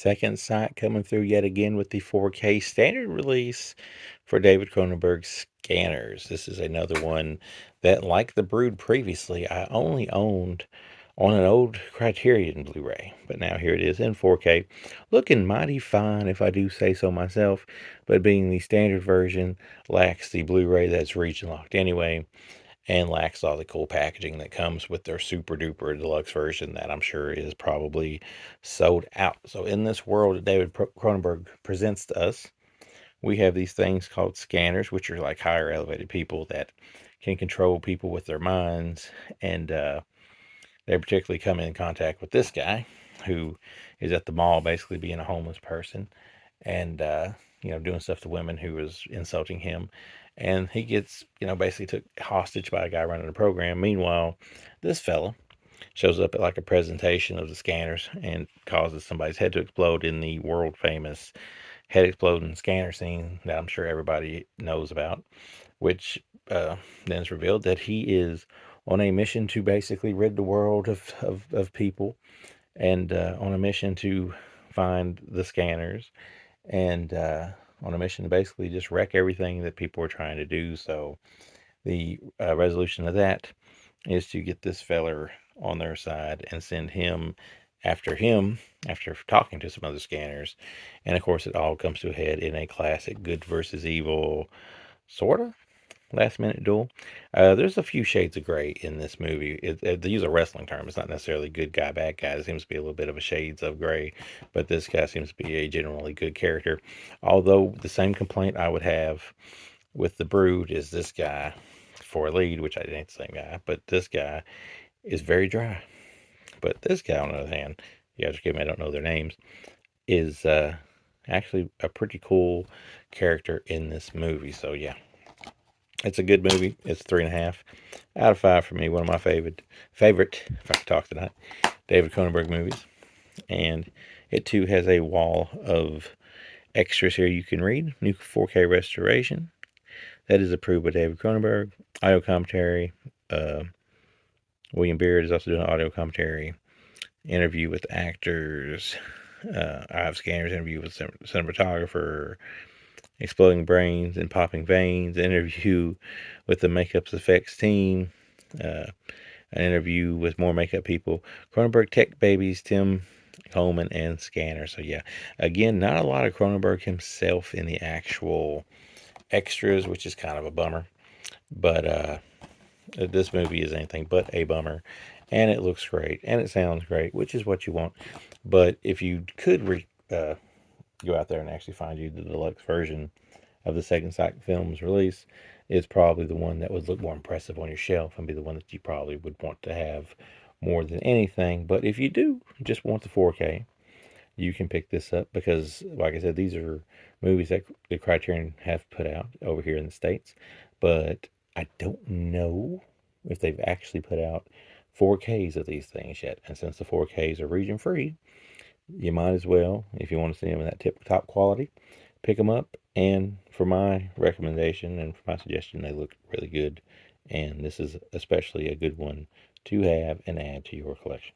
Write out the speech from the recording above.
Second Sight coming through yet again with the 4K standard release for David Cronenberg's Scanners. This is another one that, like The Brood previously, I only owned on an old Criterion Blu-ray, but now here it is in 4K, looking mighty fine if I do say so myself, but being the standard version lacks the Blu-ray that's region locked anyway, and lacks all the cool packaging that comes with their super duper deluxe version that I'm sure is probably sold out. So in this world that David Cronenberg presents to us, we have these things called scanners, which are like higher elevated people that can control people with their minds, and they particularly come in contact with this guy who is at the mall basically being a homeless person, and doing stuff to women who was insulting him, and he gets basically took hostage by a guy running the program. Meanwhile, this fella shows up at like a presentation of the scanners and causes somebody's head to explode in the world famous head exploding scanner scene that I'm sure everybody knows about, which then is revealed that he is on a mission to basically rid the world of people, and on a mission to find the scanners, and on a mission to basically just wreck everything that people are trying to do. So the resolution of that is to get this feller on their side and send him after talking to some other scanners. And of course, it all comes to a head in a classic good versus evil sort of last minute duel. There's a few shades of gray in this movie. They use a wrestling term. It's not necessarily good guy, bad guy. It seems to be a little bit of a shades of gray, but this guy seems to be a generally good character. Although the same complaint I would have with The Brood is this guy for a lead, which I ain't the same guy, but this guy is very dry. But this guy, on the other hand, yeah, just kidding, I don't know their names, is actually a pretty cool character in this movie. So yeah, it's a good movie. It's 3.5 out of 5 for me. One of my favorite, if I could talk tonight, David Cronenberg movies. And it too has a wall of extras here you can read. New 4K restoration that is approved by David Cronenberg. Audio commentary. William Beard is also doing audio commentary. Interview with actors. I have Scanners interview with cinematographer. Exploding Brains and Popping Veins, an interview with the makeup effects team, an interview with more makeup people, Cronenberg Tech Babies, Tim Coleman, and Scanner. So yeah, again, not a lot of Cronenberg himself in the actual extras, which is kind of a bummer. But this movie is anything but a bummer, and it looks great, and it sounds great, which is what you want. But if you could go out there and actually find you the deluxe version of the Second Sight film's release, is probably the one that would look more impressive on your shelf and be the one that you probably would want to have more than anything. But if you do just want the 4K, you can pick this up because, like I said, these are movies that the Criterion have put out over here in the States. But I don't know if they've actually put out 4Ks of these things yet. And since the 4Ks are region free, you might as well, if you want to see them in that tip-top quality, pick them up. And for my recommendation and for my suggestion, they look really good. And this is especially a good one to have and add to your collection.